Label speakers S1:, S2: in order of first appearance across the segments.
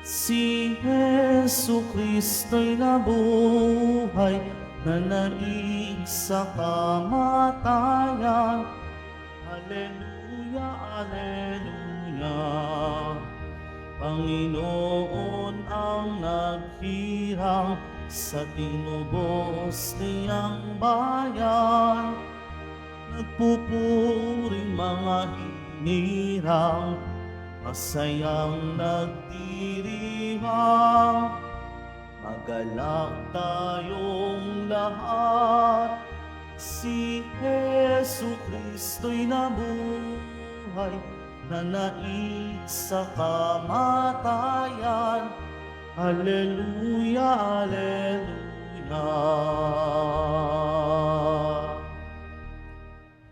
S1: Si Jesu Kristo'y nabuhay, nanaig sa kamatayan. Alleluia, Alleluia. Panginoon ang naghirang sa tinubos niyang bayan. Nagpupuring mga hinirang, masayang nagdiriwang. Magalak tayong lahat, si Jesu Kristo'y nabuhay, nanaig sa kamatayan. Alleluia, Alleluia.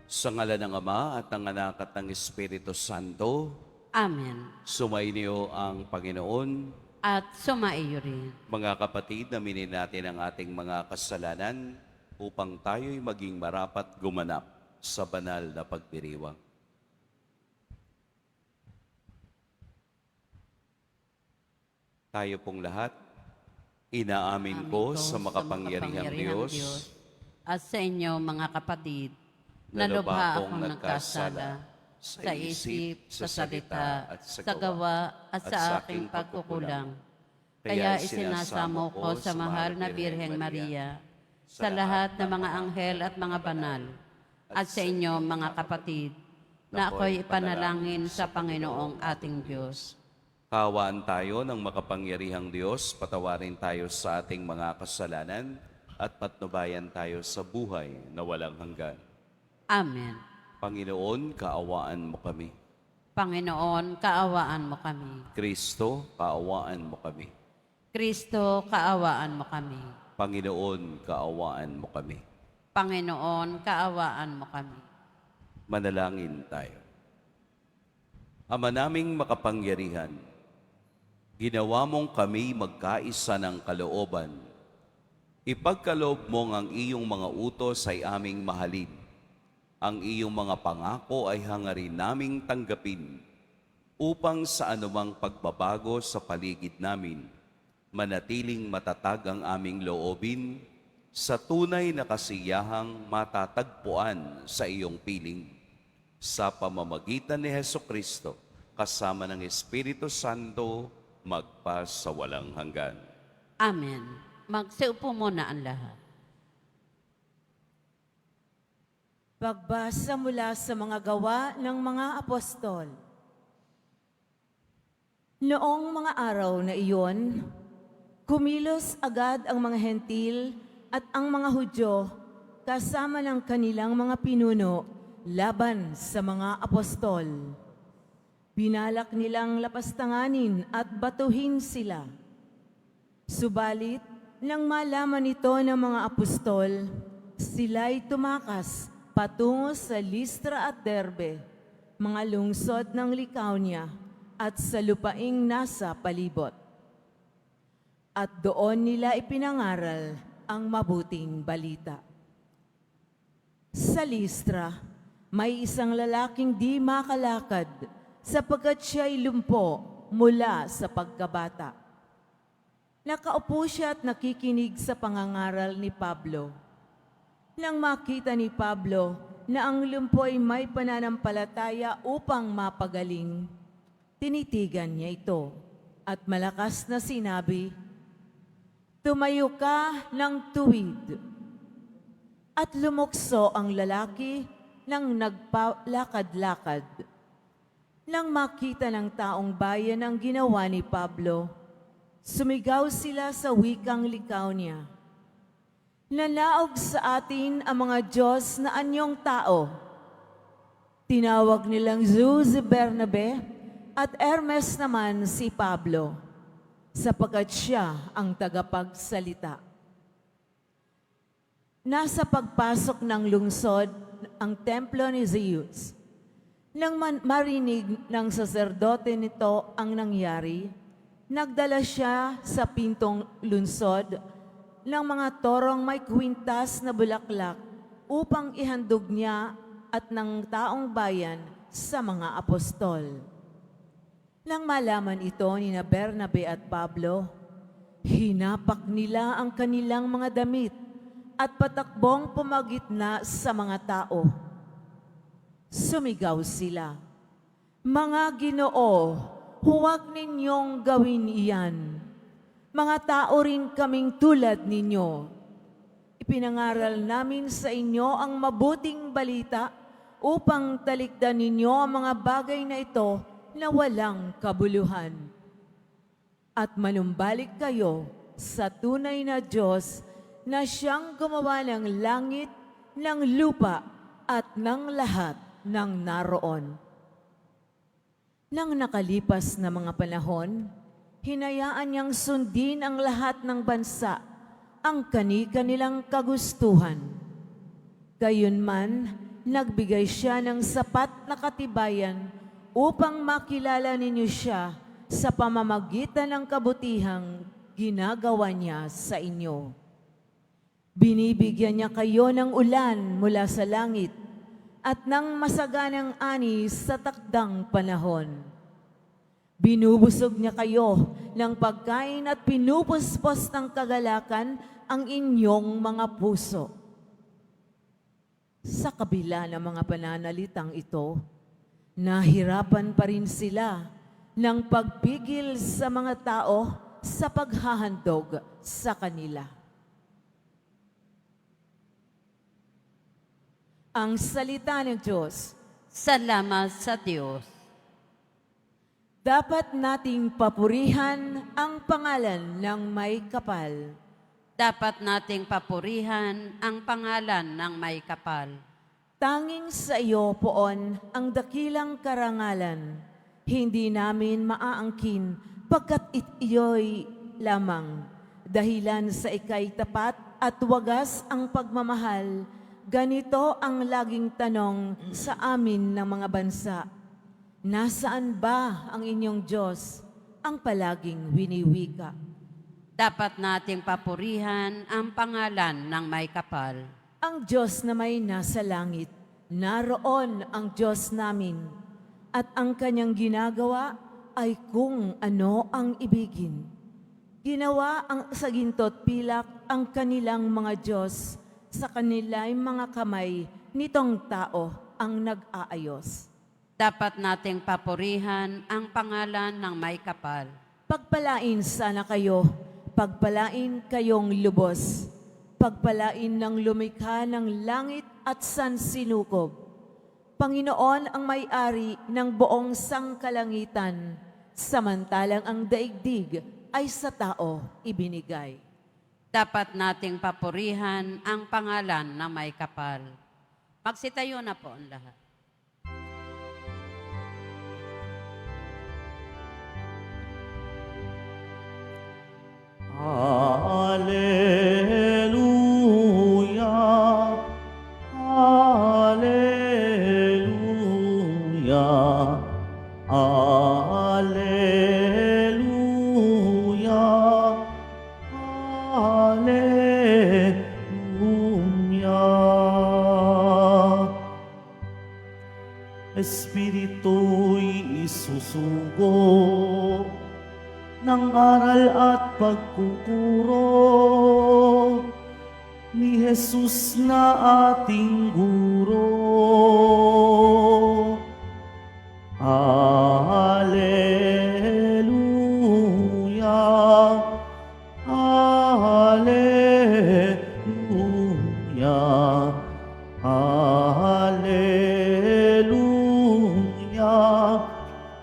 S2: Sa ngalan ng Ama at ng Anak at ng Espiritu Santo,
S3: Amen.
S2: sumainyo ang Panginoon.
S3: At sumaiyo rin.
S2: Mga kapatid, aminin natin ang ating mga kasalanan upang tayo'y maging marapat gumanap sa banal na pagdiriwang. Tayo pong lahat, inaamin ko sa makapangyarihang Diyos
S3: at sa inyo mga kapatid, na lubha akong nagkasala sa isip, sa salita, at sa gawa, at sa aking pagkukulang. Kaya isinasamo ko sa mahal na Birheng Maria, sa lahat ng mga anghel at mga banal, at sa inyo mga kapatid, na ako'y ipanalangin sa Panginoong ating Diyos.
S2: Kaawaan tayo ng makapangyarihang Diyos, patawarin tayo sa ating mga kasalanan, at patnubayan tayo sa buhay na walang hanggan.
S3: Amen.
S2: Panginoon, kaawaan mo kami.
S3: Panginoon, kaawaan mo kami.
S2: Kristo, kaawaan mo kami.
S3: Kristo, kaawaan mo kami.
S2: Panginoon, kaawaan mo kami.
S3: Panginoon, kaawaan mo kami.
S2: Manalangin tayo. Ama naming makapangyarihan, ginawa mong kami magkaisa ng kalooban. Ipagkaloob mong ang iyong mga utos ay aming mahalin. Ang iyong mga pangako ay hangarin naming tanggapin upang sa anumang pagbabago sa paligid namin, manatiling matatag ang aming loobin sa tunay na kasiyahang matatagpuan sa iyong piling. Sa pamamagitan ni Hesukristo, kasama ng Espiritu Santo, magpa sa walang hanggan.
S3: Amen. Magsiupo muna ang lahat.
S4: Pagbasa mula sa mga gawa ng mga apostol. Noong mga araw na iyon, kumilos agad ang mga hentil at ang mga Hudyo kasama ng kanilang mga pinuno laban sa mga apostol. Binalak nilang lapastanganin at batuhin sila. Subalit, nang malaman ito ng mga apostol, sila'y tumakas patungo sa Listra at Derbe, mga lungsod ng Lycaonia at sa lupaing nasa palibot. At doon nila ipinangaral ang mabuting balita. Sa Listra, may isang lalaking di makalakad sapagkat siya'y lumpo mula sa pagkabata. Nakaupo siya at nakikinig sa pangangaral ni Pablo. Nang makita ni Pablo na ang lumpo'y may pananampalataya upang mapagaling, tinitigan niya ito at malakas na sinabi, "Tumayo ka ng tuwid." At lumukso ang lalaki nang nagpalakad-lakad. Nang makita ng taong bayan ang ginawa ni Pablo, sumigaw sila sa wikang Lycaonia, "Nanaog sa atin ang mga Diyos na anyong tao." Tinawag nilang Zeus si Bernabe at Hermes naman si Pablo, sapagkat siya ang tagapagsalita. Nasa pagpasok ng lungsod ang templo ni Zeus. Nang marinig ng saserdote nito ang nangyari, nagdala siya sa pintong lungsod ng mga torong may kwintas na bulaklak upang ihandog niya at ng taong bayan sa mga apostol. Nang malaman ito ni na Bernabe at Pablo, hinapak nila ang kanilang mga damit at patakbong pumagitna sa mga tao. Sumigaw sila, "Mga Ginoo, huwag ninyong gawin iyan. Mga tao rin kaming tulad ninyo. Ipinangaral namin sa inyo ang mabuting balita upang talikdan ninyo ang mga bagay na ito na walang kabuluhan. At manumbalik kayo sa tunay na Diyos na siyang gumawa ng langit, ng lupa at ng lahat ng naroon." Nang nakalipas na mga panahon, hinayaan niyang sundin ang lahat ng bansa ang kani-kanilang kagustuhan. Gayunman, nagbigay siya ng sapat na katibayan upang makilala ninyo siya sa pamamagitan ng kabutihang ginagawa niya sa inyo. Binibigyan niya kayo ng ulan mula sa langit at ng masaganang ani sa takdang panahon. Binubusog niya kayo ng pagkain at pinupuspos ng kagalakan ang inyong mga puso. Sa kabila ng mga pananalitang ito, nahirapan pa rin sila ng pagpigil sa mga tao sa paghahandog sa kanila. Ang salita ng Diyos.
S3: Salamat sa Diyos.
S4: Dapat nating papurihan ang pangalan ng may kapal.
S3: Dapat nating papurihan ang pangalan ng may kapal.
S4: Tanging sa iyo, Poon, ang dakilang karangalan. Hindi namin maaangkin pagkat iyo'y lamang. Dahilan sa ika'y tapat at wagas ang pagmamahal, ganito ang laging tanong sa amin ng mga bansa. Nasaan ba ang inyong Diyos? Ang palaging winiwika.
S3: Dapat nating papurihan ang pangalan ng may kapal.
S4: Ang Diyos na may nasa langit, naroon ang Diyos namin, at ang kanyang ginagawa ay kung ano ang ibigin. Ginawa ang sa ginto't pilak ang kanilang mga Diyos, sa kanilang mga kamay nitong tao ang nag-aayos.
S3: Dapat nating papurihan ang pangalan ng may kapal.
S4: Pagpalain sana kayo, pagpalain kayong lubos, pagpalain ng lumikha ng langit at sansinukob. Panginoon ang may-ari ng buong sangkalangitan, samantalang ang daigdig ay sa tao ibinigay.
S3: Dapat nating papurihan ang pangalan ng may kapal. Magsitayo na po ang lahat.
S1: Hallelujah, Hallelujah, Hallelujah, Hallelujah. Espiritu'y isusugo ng aral at pagkukuro ni Jesus na ating guro. Hallelujah, Hallelujah, Hallelujah,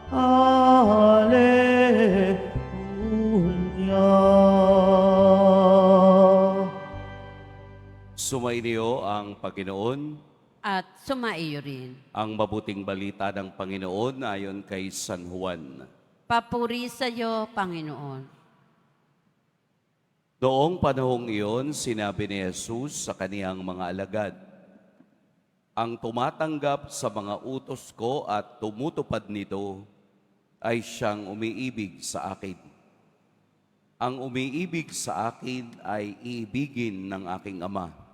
S1: Hallelujah.
S2: Sumainyo ang Panginoon,
S3: At sumaiyo rin.
S2: ang mabuting balita ng Panginoon ayon kay San Juan.
S3: Papuri sa iyo, Panginoon.
S2: Noong panahong iyon, sinabi ni Jesus sa kaniyang mga alagad, "Ang tumatanggap sa mga utos ko at tumutupad nito ay siyang umiibig sa akin. Ang umiibig sa akin ay iibigin ng aking Ama.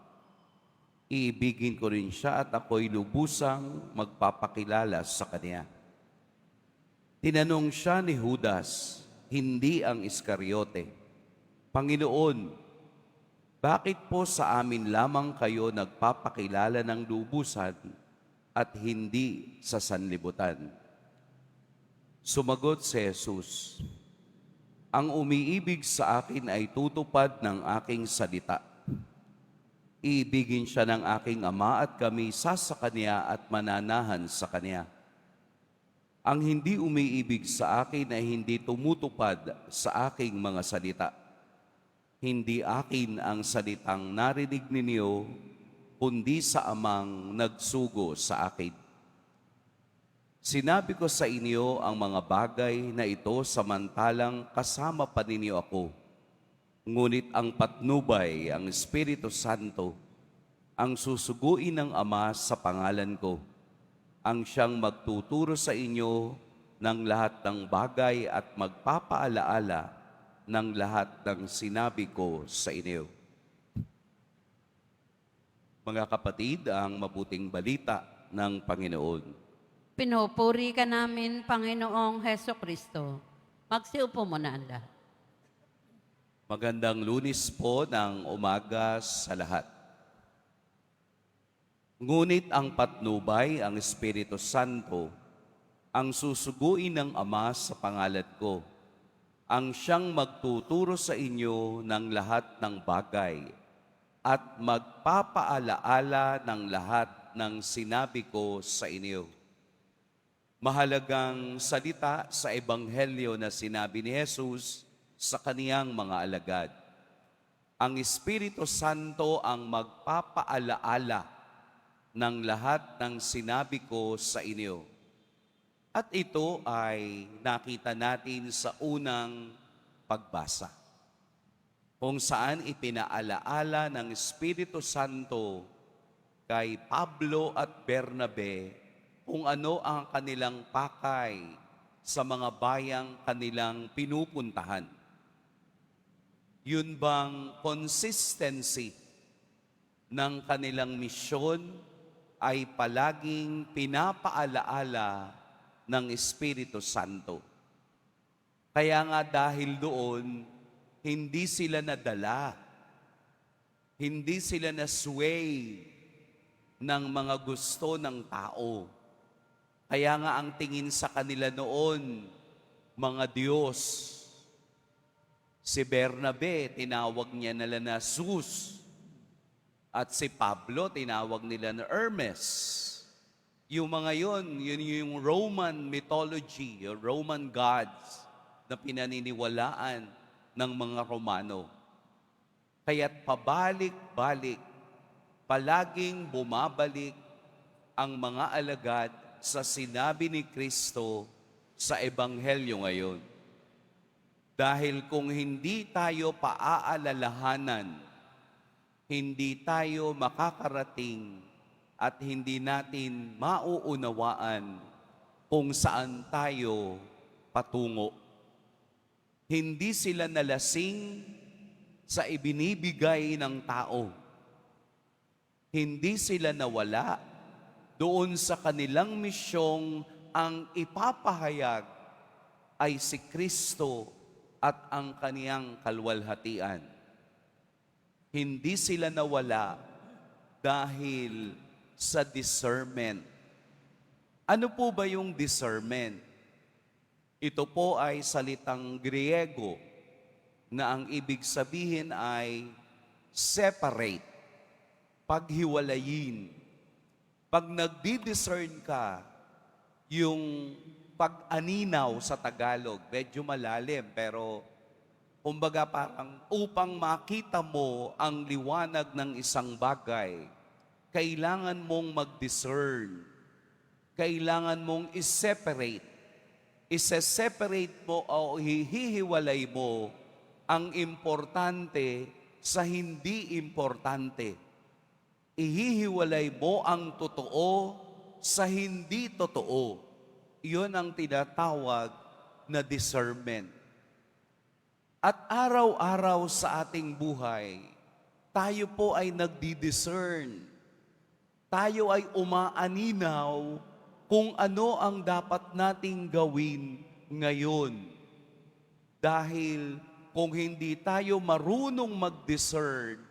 S2: Iibigin ko rin siya at ako'y lubusang magpapakilala sa kaniya. Tinanong siya ni Judas, hindi ang Iskariote, Panginoon, bakit po sa amin lamang kayo nagpapakilala ng lubusan at hindi sa sanlibutan? Sumagot si Jesus, ang umiibig sa akin ay tutupad ng aking salita. Iibigin siya ng aking Ama at kami sa Kanya at mananahan sa Kanya. Ang hindi umiibig sa akin ay hindi tumutupad sa aking mga salita. Hindi akin ang salitang narinig ninyo, kundi sa Amang nagsugo sa akin. Sinabi ko sa inyo ang mga bagay na ito samantalang kasama pa ninyo ako. Ngunit ang patnubay, ang Espiritu Santo, ang susuguin ng Ama sa pangalan ko, ang siyang magtuturo sa inyo ng lahat ng bagay at magpapaalaala ng lahat ng sinabi ko sa inyo. Mga kapatid, ang mabuting balita ng Panginoon.
S3: Pinupuri ka namin, Panginoong Heso Kristo. Magsiupo muna ang lahat.
S2: Magandang Lunes po ng umaga sa lahat. Ngunit ang patnubay, ang Espiritu Santo, ang susuguin ng Ama sa pangalan ko, ang siyang magtuturo sa inyo ng lahat ng bagay at magpapaalaala ng lahat ng sinabi ko sa inyo. Mahalagang salita sa Ebanghelyo na sinabi ni Jesus sa kaniyang mga alagad. Ang Espiritu Santo ang magpapaalaala ng lahat ng sinabi ko sa inyo. At ito ay nakita natin sa unang pagbasa, kung saan ipinaalaala ng Espiritu Santo kay Pablo at Bernabe kung ano ang kanilang pakay sa mga bayang kanilang pinupuntahan. Yun bang consistency ng kanilang misyon ay palaging pinapaalaala ng Espiritu Santo. Kaya nga dahil doon, hindi sila nadala, hindi sila nasway ng mga gusto ng tao. Kaya nga ang tingin sa kanila noon, mga Diyos. Si Bernabe, tinawag niya nila na Zeus. At si Pablo, tinawag nila na Hermes. Yung mga yun yung Roman mythology, yung Roman gods na pinaniniwalaan ng mga Romano. Kaya't pabalik-balik, palaging bumabalik ang mga alagad sa sinabi ni Kristo sa Ebanghelyo ngayon. Dahil kung hindi tayo paaalalahanan, hindi tayo makakarating at hindi natin mauunawaan kung saan tayo patungo. Hindi sila nalasing sa ibinibigay ng tao. Hindi sila nawala doon sa kanilang misyong ang ipapahayag ay si Kristo at ang kaniyang kalwalhatian. Hindi sila nawala dahil sa discernment. Ano po ba yung discernment? Ito po ay salitang Griego na ang ibig sabihin ay separate, paghiwalayin. Pag nagdi-discern ka, yung pag-aninaw sa Tagalog, medyo malalim, pero kumbaga parang upang makita mo ang liwanag ng isang bagay, kailangan mong mag-discern. Kailangan mong i-separate. I-separate mo o hihiwalay mo ang importante sa hindi importante. Ihihiwalay mo ang totoo sa hindi totoo. Iyon ang tinatawag na discernment. At araw-araw sa ating buhay, tayo po ay nagdi-discern. Tayo ay umaaninaw kung ano ang dapat nating gawin ngayon. Dahil kung hindi tayo marunong mag-discern,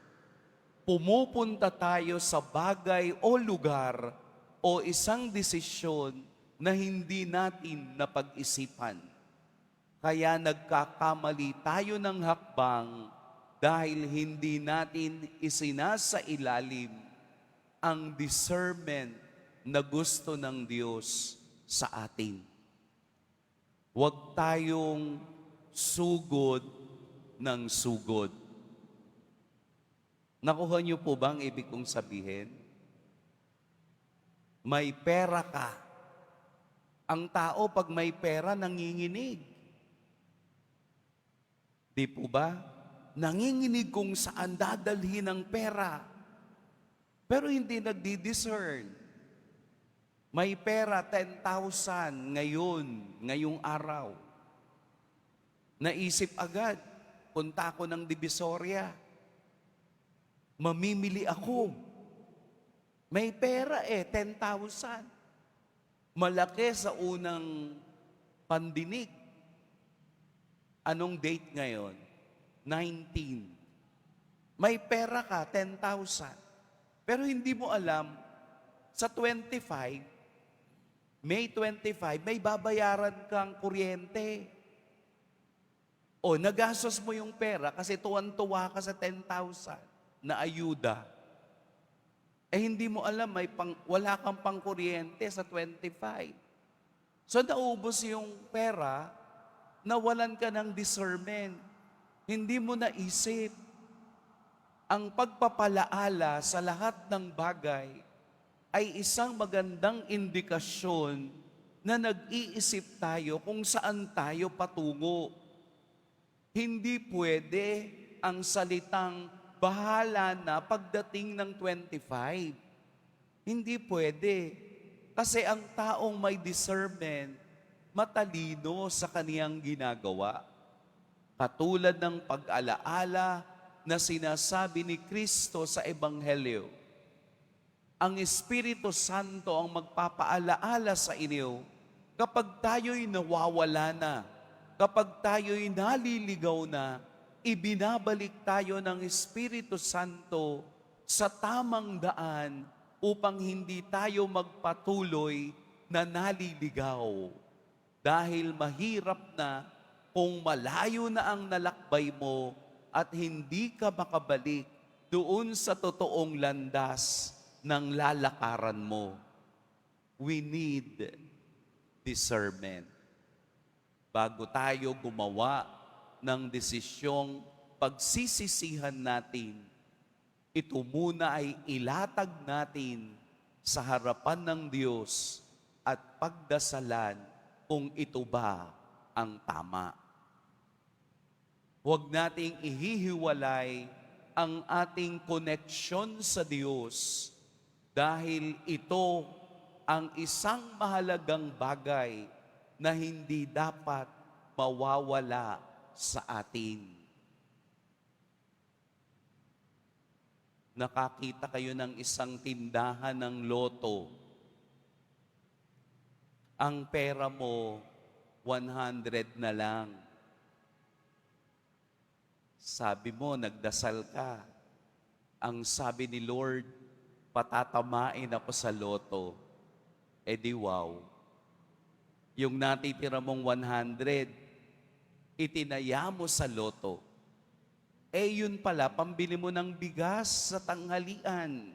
S2: pumupunta tayo sa bagay o lugar o isang desisyon na hindi natin napag-isipan. Kaya nagkakamali tayo ng hakbang dahil hindi natin isinasailalim ang discernment na gusto ng Diyos sa atin. Huwag tayong sugod ng sugod. Nakuha niyo po ba ang ibig kong sabihin? May pera ka. Ang tao pag may pera nanginginig. Di po ba? Nanginginig kung saan dadalhin ang pera. Pero hindi nagdi-discern. May pera 10,000 ngayong araw. Naisip agad, punta ako ng Divisoria. Mamimili ako. May pera 10,000. Malaki sa unang pandinig. Anong date ngayon? 19. May pera ka, 10,000. Pero hindi mo alam, sa 25, May 25, may babayaran kang kuryente. O nagastos mo yung pera kasi tuwan-tuwa ka sa 10,000 na ayuda. Hindi mo alam, wala kang pangkuryente sa 25. So naubos yung pera, nawalan ka ng discernment. Hindi mo naisip. Ang pagpapalaala sa lahat ng bagay ay isang magandang indikasyon na nag-iisip tayo kung saan tayo patungo. Hindi pwede ang salitang bahala na pagdating ng 25. Hindi pwede. Kasi ang taong may discernment, matalino sa kaniyang ginagawa. Katulad ng pag-alaala na sinasabi ni Kristo sa Ebanghelyo. Ang Espiritu Santo ang magpapaalaala sa inyo kapag tayo'y nawawala na, kapag tayo'y naliligaw na, ibinabalik tayo ng Espiritu Santo sa tamang daan upang hindi tayo magpatuloy na naliligaw. Dahil mahirap na kung malayo na ang nalakbay mo at hindi ka makabalik doon sa totoong landas ng lalakaran mo. We need discernment. Bago tayo gumawa ng desisyong pagsisisihan natin, ito muna ay ilatag natin sa harapan ng Diyos at pagdasalan kung ito ba ang tama. Huwag nating ihihiwalay ang ating koneksyon sa Diyos dahil ito ang isang mahalagang bagay na hindi dapat mawawala sa atin. Nakakita kayo ng isang tindahan ng loto. Ang pera mo, 100 na lang. Sabi mo, nagdasal ka. Ang sabi ni Lord, patatamain ako sa loto. Di wow. Yung natitira mong 100, itinaya mo sa loto. Yun pala, pambili mo ng bigas sa tanghalian.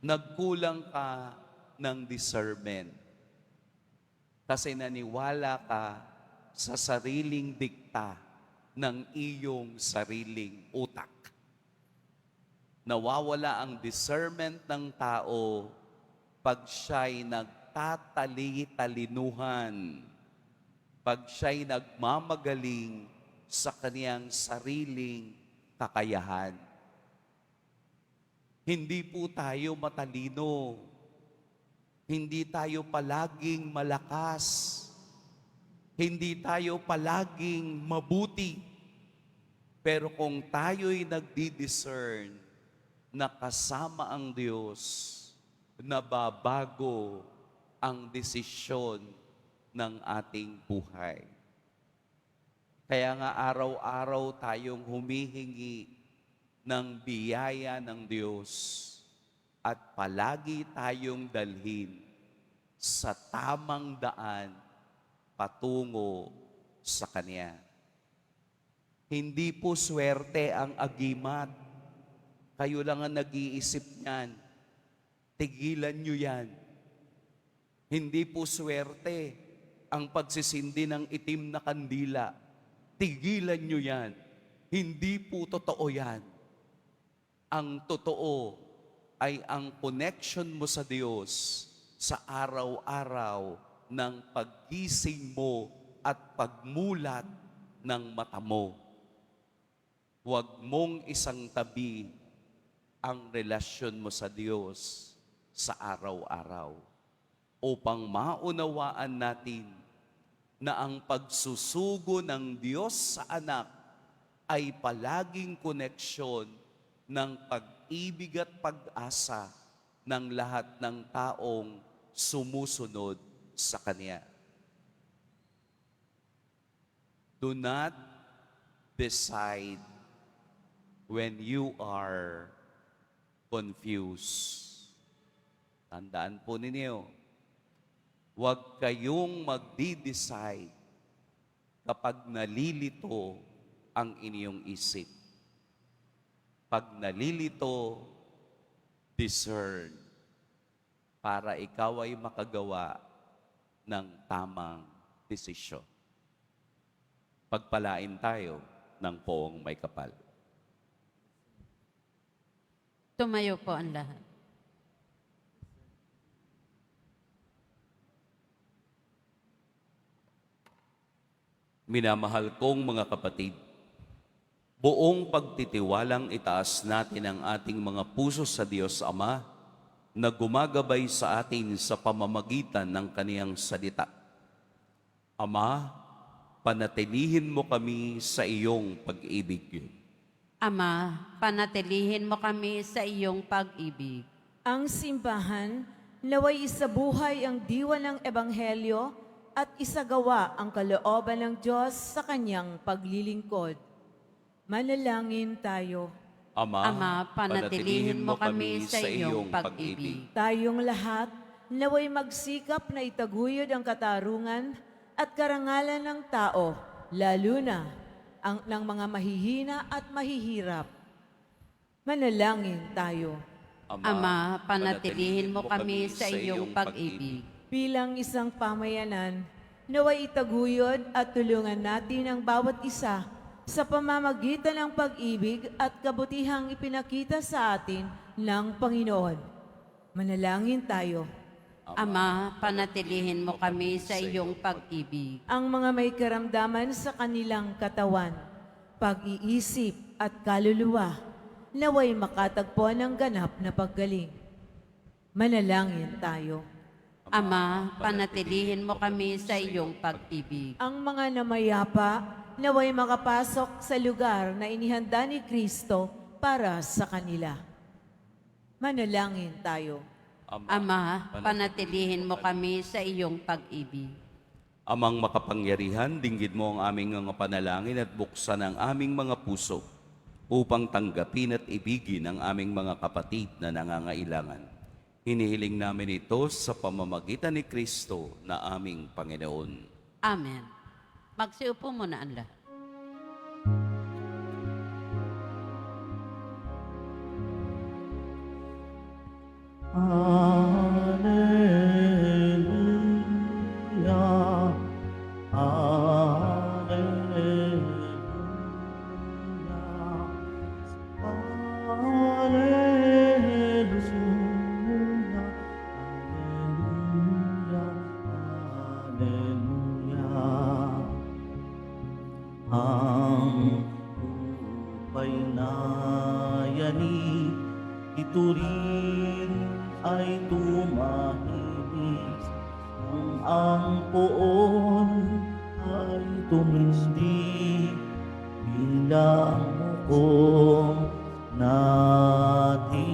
S2: Nagkulang ka ng discernment. Kasi naniwala ka sa sariling dikta ng iyong sariling utak. Nawawala ang discernment ng tao pag siya'y nagtatali-talinuhan, pag siya'y nagmamagaling sa kaniyang sariling kakayahan. Hindi po tayo matalino. Hindi tayo palaging malakas. Hindi tayo palaging mabuti. Pero kung tayo'y nagdi-discern, na kasama ang Diyos, nababago ang desisyon ng ating buhay. Kaya nga araw-araw tayong humihingi ng biyaya ng Diyos at palagi tayong dalhin sa tamang daan patungo sa Kanya. Hindi po swerte ang agimat. Kayo lang ang nag-iisip niyan. Tigilan nyo yan. Hindi po swerte ang pagsisindi ng itim na kandila. Tigilan nyo yan. Hindi po totoo yan. Ang totoo ay ang connection mo sa Diyos sa araw-araw ng paggising mo at pagmulat ng mata mo. Huwag mong isang tabi ang relasyon mo sa Diyos sa araw-araw upang maunawaan natin na ang pagsusugo ng Diyos sa anak ay palaging koneksyon ng pag-ibig at pag-asa ng lahat ng taong sumusunod sa Kanya. Do not decide when you are confused. Tandaan po ninyo, huwag kayong magdi-decide kapag nalilito ang inyong isip. Pag nalilito, discern para ikaw ay makagawa ng tamang desisyon. Pagpalain tayo ng poong may kapal.
S3: Tumayo po ang lahat.
S2: Minamahal kong mga kapatid, buong pagtitiwalang itaas natin ang ating mga puso sa Diyos Ama na gumagabay sa atin sa pamamagitan ng Kaniyang salita. Ama, panatilihin mo kami sa iyong pag-ibig.
S3: Ama, panatilihin mo kami sa iyong pag-ibig.
S4: Ang simbahan, naway isabuhay ang diwa ng Ebanghelyo at isagawa ang kalooban ng Diyos sa kanyang paglilingkod. Manalangin tayo.
S3: Ama, panatilihin mo kami sa iyong pag-ibig.
S4: Tayong lahat, naway magsikap na itaguyod ang katarungan at karangalan ng tao, lalo na ng mga mahihina at mahihirap. Manalangin tayo.
S3: Ama, panatilihin mo kami sa iyong pag-ibig.
S4: Bilang isang pamayanan, naway itaguyod at tulungan natin ang bawat isa sa pamamagitan ng pag-ibig at kabutihang ipinakita sa atin ng Panginoon. Manalangin tayo.
S3: Ama, panatilihin mo kami sa iyong pag-ibig.
S4: Ang mga may karamdaman sa kanilang katawan, pag-iisip at kaluluwa, naway makatagpo ng ganap na paggaling. Manalangin tayo.
S3: Ama, panatilihin mo kami sa iyong pag-ibig.
S4: Ang mga namayapa, naway makapasok sa lugar na inihanda ni Kristo para sa kanila. Manalangin tayo.
S3: Ama, panatilihin mo kami sa iyong pag-ibig.
S2: Amang makapangyarihan, dinggin mo ang aming mga panalangin at buksan ang aming mga puso upang tanggapin at ibigin ang aming mga kapatid na nangangailangan. Hinihiling namin ito sa pamamagitan ni Kristo na aming Panginoon.
S3: Amen. Magsiupo muna ang lahat.
S1: Hallelujah. Ang upay na yani, ito rin ay tumahimik. Ang poon ay tumindi bilang hukom natin.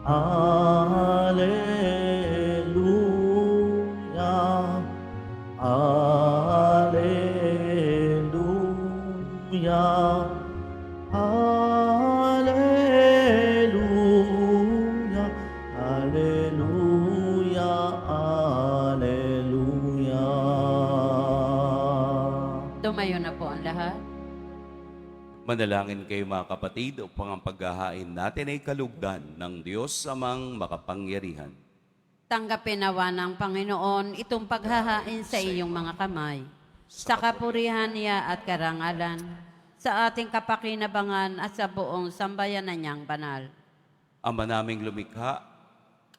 S1: Hallelujah. Alleluia, Alleluia.
S3: Tumayo na po ang lahat.
S2: Manalangin kayo mga kapatid upang ang paghahain natin ay kalugdan ng Diyos amang makapangyarihan.
S3: Tanggapin nawa ng Panginoon itong paghahain sa iyong mga kamay, sa kapurihan niya at karangalan, sa ating kapakinabangan at sa buong sambayanan niyang banal.
S2: Ama naming lumikha,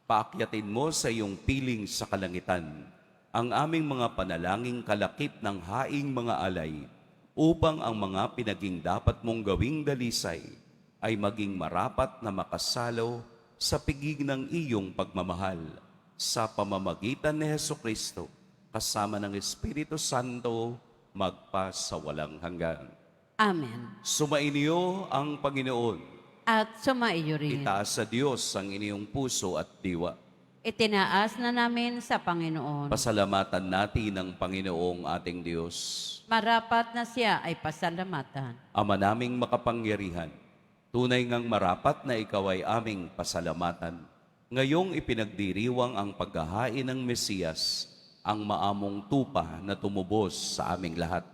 S2: paakyatin mo sa iyong piling sa kalangitan ang aming mga panalangin kalakip ng haing mga alay, upang ang mga pinaging dapat mong gawing dalisay ay maging marapat na makasalo sa piging ng iyong pagmamahal sa pamamagitan ni Hesukristo kasama ng Espiritu Santo magpa sa walang hanggan.
S3: Amen.
S2: Sumainyo ang Panginoon.
S3: At sumaiyo rin.
S2: Itaas sa Diyos ang inyong puso at diwa.
S3: Itinaas na namin sa Panginoon.
S2: Pasalamatan natin ang Panginoong ating Diyos.
S3: Marapat na siya ay pasalamatan.
S2: Ama naming makapangyarihan, tunay ngang marapat na ikaw ay aming pasalamatan. Ngayong ipinagdiriwang ang paghahain ng Mesiyas, ang maamong tupa na tumubos sa aming lahat.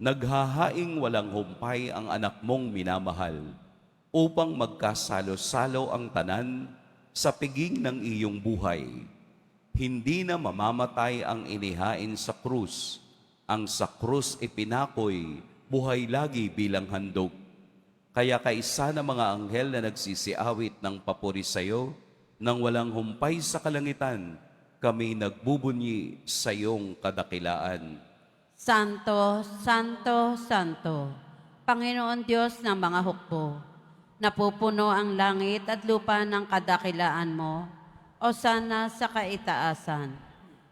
S2: Naghahaing walang humpay ang anak mong minamahal, upang magkasalo-salo ang tanan sa piging ng iyong buhay. Hindi na mamamatay ang inihain sa krus. Ang sa krus ipinakoy, buhay lagi bilang handog. Kaya kaisa na mga anghel na nagsisiawit ng papuri sa iyo, nang walang humpay sa kalangitan, kami nagbubunyi sa iyong kadakilaan.
S3: Santo, Santo, Santo, Panginoon Diyos ng mga hukbo, napupuno ang langit at lupa ng kadakilaan mo, o sana sa kaitaasan.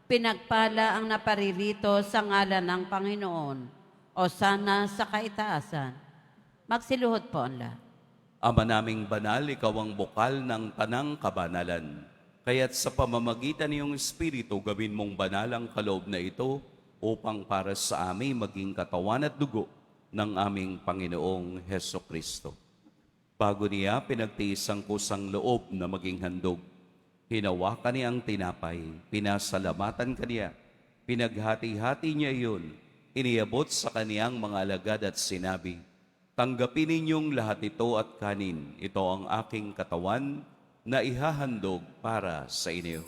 S3: Pinagpala ang naparirito sa ngalan ng Panginoon, o sana sa kaitaasan. Magsiluhod po ang lahat.
S2: Ama naming banal, ikaw ang bukal ng tanang kabanalan. Kaya't sa pamamagitan ng iyong Espiritu, gawin mong banal ang kaloob na ito upang para sa amin maging katawan at dugo ng aming Panginoong Hesukristo. Bago niya pinagtiis ang kusang loob na maging handog, hinawakan niya ang tinapay, pinasalamatan kaniya, pinaghati-hati niya iyon, iniabot sa kaniyang mga alagad at sinabi, "Tanggapin ninyong lahat ito at kanin, ito ang aking katawan na ihahandog para sa inyo."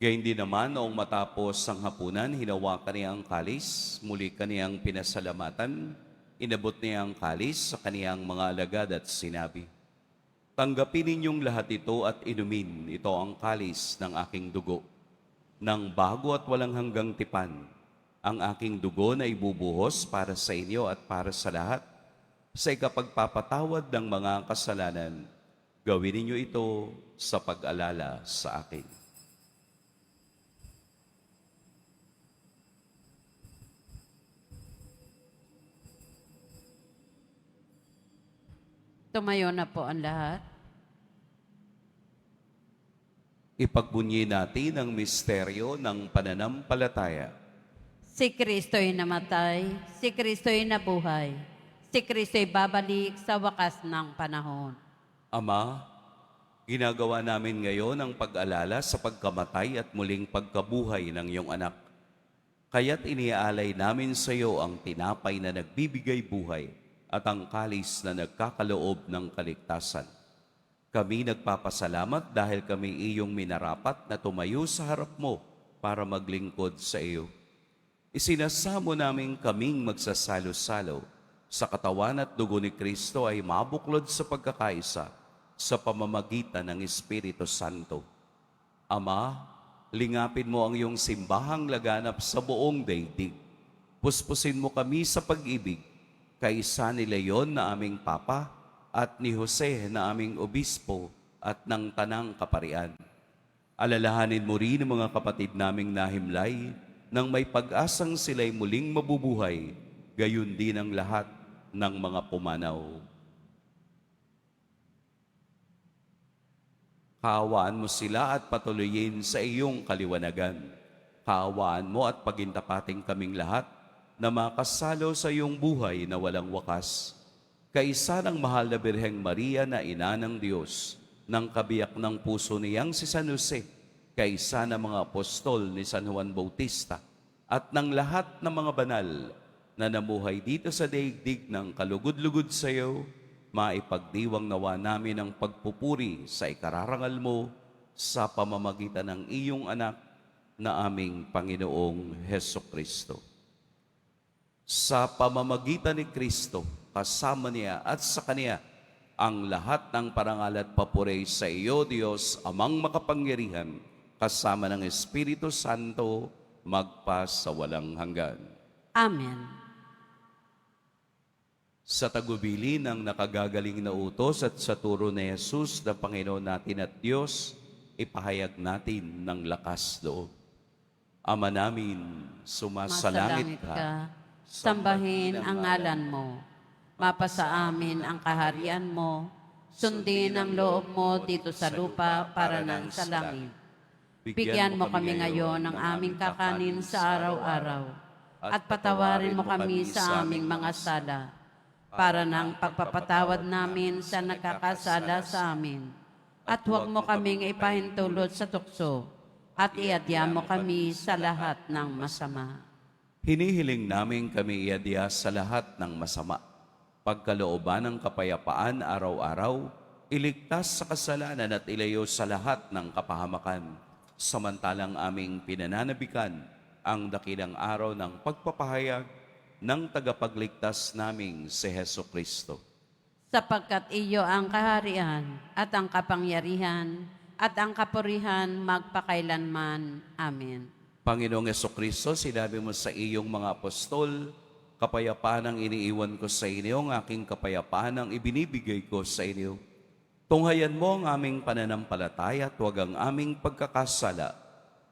S2: Gayun din naman, noong matapos ang hapunan, hinawakan niya ang kalis, muli kaniyang pinasalamatan, inabot niya ang kalis sa kaniyang mga alagad at sinabi, "Tanggapin ninyong lahat ito at inumin, ito ang kalis ng aking dugo, ng bago at walang hanggang tipan. Ang aking dugo na ibubuhos para sa inyo at para sa lahat, sa ikapagpapatawad ng mga kasalanan. Gawin ninyo ito sa pag-alala sa akin."
S3: Tumayo na po ang lahat.
S2: Ipagbunyi natin ang misteryo ng pananampalataya.
S3: Si Kristo'y namatay, si Kristo'y nabuhay, si Kristo'y babalik sa wakas ng panahon.
S2: Ama, ginagawa namin ngayon ang pag-alala sa pagkamatay at muling pagkabuhay ng iyong anak. Kaya't iniaalay namin sa iyo ang tinapay na nagbibigay buhay at ang kalis na nagkakaloob ng kaligtasan. Kami nagpapasalamat dahil kami iyong minarapat na tumayo sa harap mo para maglingkod sa iyo. Isinasamo namin kaming magsasalo-salo sa katawan at dugo ni Kristo ay mabuklod sa pagkakaisa sa pamamagitan ng Espiritu Santo. Ama, lingapin mo ang iyong simbahang laganap sa buong daigdig. Puspusin mo kami sa pag-ibig, kaisa ni Leon na aming Papa at ni Jose na aming Obispo at ng Tanang Kaparian. Alalahanin mo rin ang mga kapatid naming nahimlay nang may pag-asang sila'y muling mabubuhay, gayon din ang lahat ng mga pumanaw. Kaawaan mo sila at patuloyin sa iyong kaliwanagan. Kaawaan mo at pagintapating kaming lahat na makasalo sa iyong buhay na walang wakas. Kaisa ng mahal na Birheng Maria na ina ng Diyos, ng kabiyak ng puso niyang si San Jose, kaisa ng mga apostol ni San Juan Bautista, at ng lahat ng mga banal na namuhay dito sa daigdig ng kalugod-lugod sa iyo, maipagdiwang nawa namin ang pagpupuri sa ikararangal mo sa pamamagitan ng iyong anak na aming Panginoong Hesukristo. Sa pamamagitan ni Kristo, kasama niya at sa Kaniya, ang lahat ng parangal at papuri sa iyo, Diyos, Amang makapangyarihan, kasama ng Espiritu Santo, magpa sa walang hanggan.
S3: Amen.
S2: Sa tagubili ng nakagagaling na utos at sa turo ni Jesus na Panginoon natin at Diyos, ipahayag natin ng lakas loob. Ama namin, sumasalangit ka,
S3: sambahin ang ngalan mo, mapasa amin ang kaharian mo, sundin ang loob mo dito sa lupa para nang sa langit. Bigyan mo kami ngayon ng aming kakanin sa araw-araw, at patawarin mo kami sa aming mga sala, para ng pagpapatawad namin sa nakakasala sa amin. At huwag mo kaming ipahintulot sa tukso, at iadya mo kami sa lahat ng masama.
S2: Hinihiling namin kami iadya sa lahat ng masama. Pagkalooban ng kapayapaan araw-araw, iligtas sa kasalanan at ilayo sa lahat ng kapahamakan. Samantalang aming pinananabikan ang dakilang araw ng pagpapahayag ng tagapagligtas naming si Hesukristo.
S3: Sapagkat iyo ang kaharian at ang kapangyarihan at ang kapurihan magpakailanman. Amen.
S2: Panginoong Hesukristo, sinabi mo sa iyong mga apostol, kapayapaan ang iniiwan ko sa inyo, ang aking kapayapaan ang ibinibigay ko sa inyo. Tunghayan mo ang aming pananampalataya at huwag ang aming pagkakasala.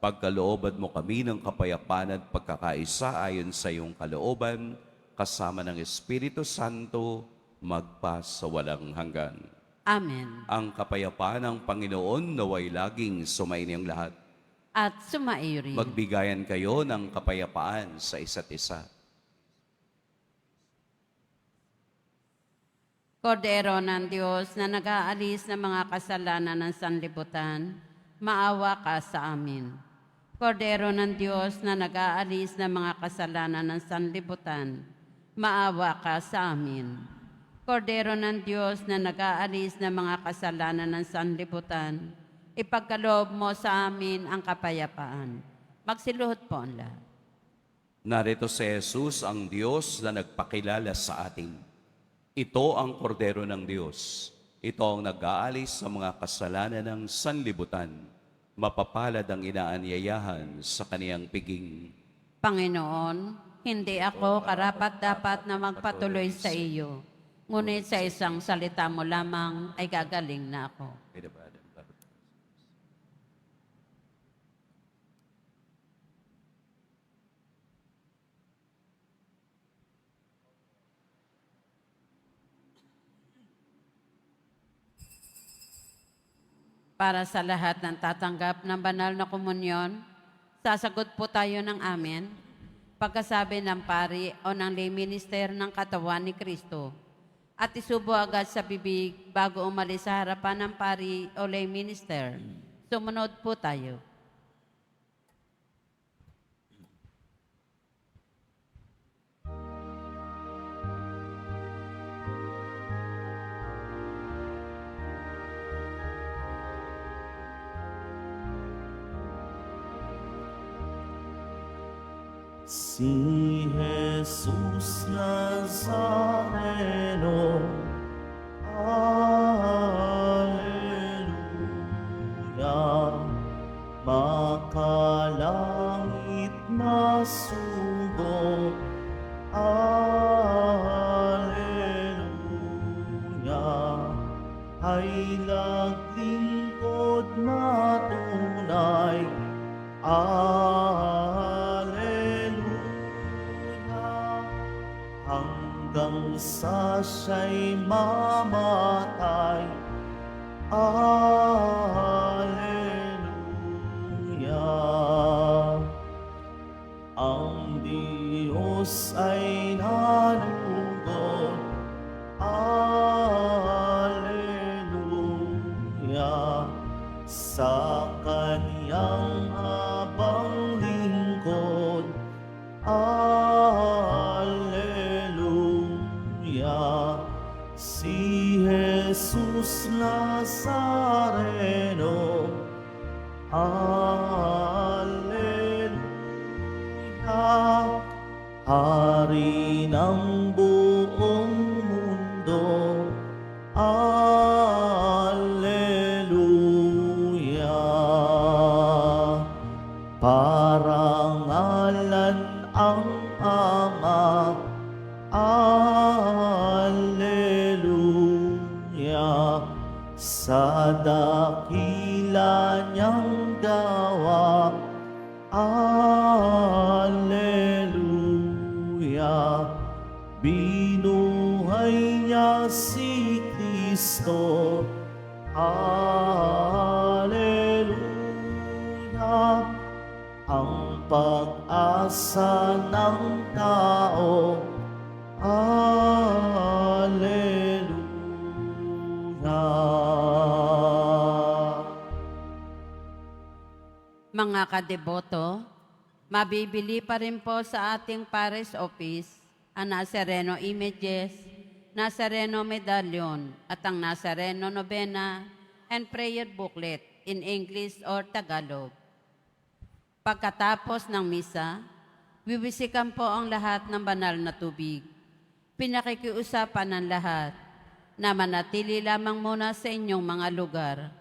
S2: Pagkalooban mo kami ng kapayapaan at pagkakaisa ayon sa iyong kalooban, kasama ng Espiritu Santo, magpa sa walang hanggan.
S3: Amen.
S2: Ang kapayapaan ng Panginoon naway laging sumainiyong lahat.
S3: At sumaiyo rin.
S2: Magbigayan kayo ng kapayapaan sa isa't isa.
S3: Kordero ng Diyos na nag-aalis ng mga kasalanan ng sanlibutan, maawa ka sa amin. Kordero ng Diyos na nag-aalis ng mga kasalanan ng sanlibutan, maawa ka sa amin. Kordero ng Diyos na nag-aalis ng mga kasalanan ng sanlibutan, ipagkaloob mo sa amin ang kapayapaan. Magsiluhod po ang lahat.
S2: Narito si Jesus, ang Diyos na nagpakilala sa atin. Ito ang Kordero ng Diyos. Ito ang nag-aalis sa mga kasalanan ng sanlibutan. Mapapalad ang inaanyayahan sa kaniyang piging.
S3: Panginoon, hindi ako karapat-dapat na magpatuloy sa iyo, ngunit sa isang salita mo lamang ay gagaling na ako. Para sa lahat ng tatanggap ng banal na komunyon, sasagot po tayo ng amen. Pagkasabi ng pari o ng lay minister ng katawan ni Kristo, at isubo agad sa bibig bago umalis sa harapan ng pari o lay minister. Sumunod po tayo.
S1: Si Jesus Nazareno, Alleluia, makalangit na sugo, Alleluia, ay naglingkod na tunay, hanggang sa siya'y mamatay, Alleluia. Ang Diyos ay nalugod. Alleluia. Sa Kaniyang habang lingkod. Alleluia. Si Jesus Nazareno. Alleluia. Hari ng buong mundo. Alleluia. Parangalan ang Ama. Alleluia. Sa dakila niyang gawa. Alleluia. Binuhay niya si Kristo. Alleluia. Ang pag-asa ng tao. Alleluia.
S3: Mga kadeboto, mabibili pa rin po sa ating parish office ang Nazareno images, Nazareno medallion at ang Nazareno novena and prayer booklet in English or Tagalog. Pagkatapos ng misa, wiwisikan po ang lahat ng banal na tubig. Pinakikiusapan ng lahat na manatili lamang muna sa inyong mga lugar.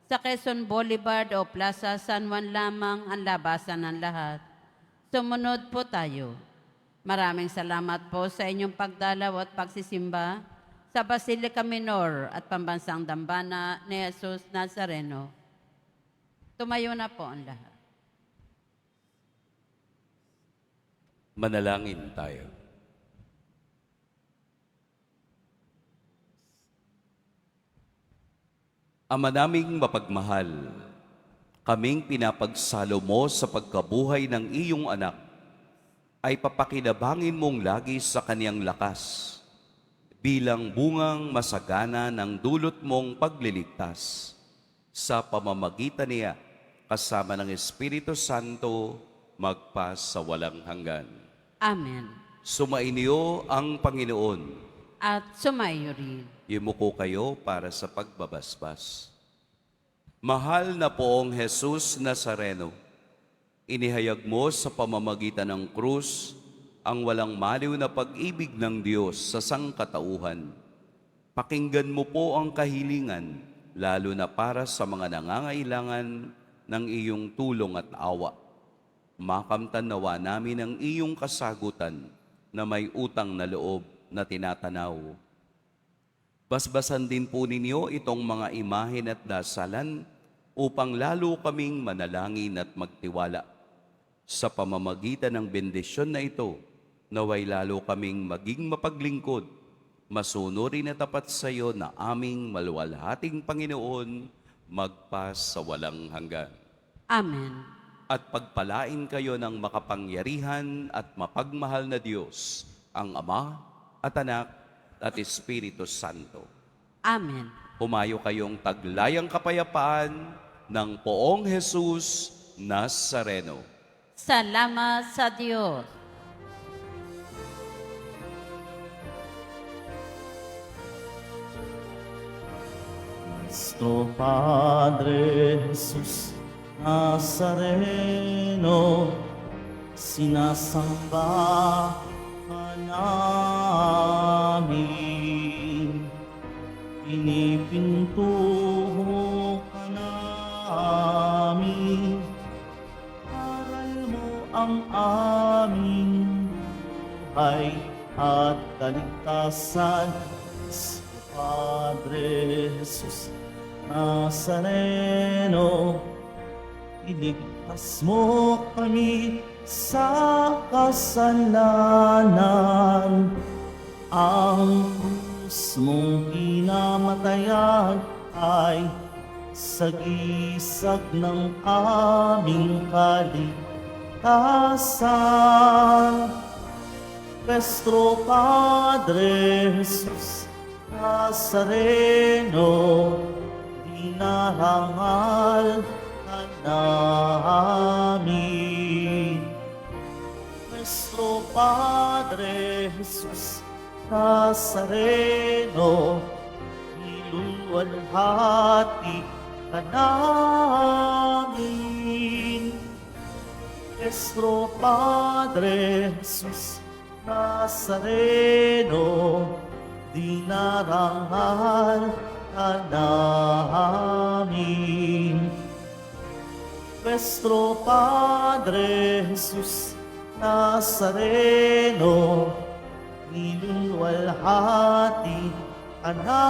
S3: Sa Quezon Boulevard o Plaza San Juan lamang ang labasan ng lahat. Sumunod po tayo. Maraming salamat po sa inyong pagdalaw at pagsisimba sa Basilica Minor at Pambansang Dambana ni Jesus Nazareno. Tumayo na po ang lahat.
S2: Manalangin tayo. Ama naming mapagmahal, kaming pinapagsalo mo sa pagkabuhay ng iyong anak, ay papakinabangin mong lagi sa kaniyang lakas, bilang bungang masagana ng dulot mong pagliligtas. Sa pamamagitan niya, kasama ng Espiritu Santo, magpa sa walang hanggan.
S3: Amen.
S2: Sumainyo ang Panginoon.
S3: At sumayo rin.
S2: Yumuko kayo para sa pagbabasbas. Mahal na poong Jesus Nazareno, inihayag mo sa pamamagitan ng krus ang walang maliw na pag-ibig ng Diyos sa sangkatauhan. Pakinggan mo po ang kahilingan, lalo na para sa mga nangangailangan ng iyong tulong at awa. Makamtan nawa namin ang iyong kasagutan na may utang na loob na tinatanaw. Basbasan din po ninyo itong mga imahen at dasalan upang lalo kaming manalangin at magtiwala. Sa pamamagitan ng bendisyon na ito, naway lalo kaming maging mapaglingkod, masunurin at tapat sa iyo na aming maluwalhating Panginoon, magpa sa walang hanggan.
S3: Amen.
S2: At pagpalain kayo ng makapangyarihan at mapagmahal na Diyos, ang Ama at Anak at Espiritu Santo.
S3: Amen.
S2: Humayo kayong taglayang kapayapaan ng poong Jesus Nazareno.
S3: Salamat sa Diyos.
S1: Nuestro Padre Jesus Nazareno, sinasamba ka namin, pinipintuho ka namin, aral mo ang aming buhay at kaligtasan. Sa Padre Jesus Nazareno, iligtas mo kami sa kasalanan. Ang krus mong kinamatayan ay sagisag ng aming kaligtasan. Nuestro Padre Jesus Nazareno, dinarangal ka namin. Nuestro Padre Jesus Nazareno, niluluwalhati ka namin. Nuestro Padre Jesus Nazareno, dinarangal ka namin. Nuestro Padre Jesus Nazareno, niluluwalhati ka namin.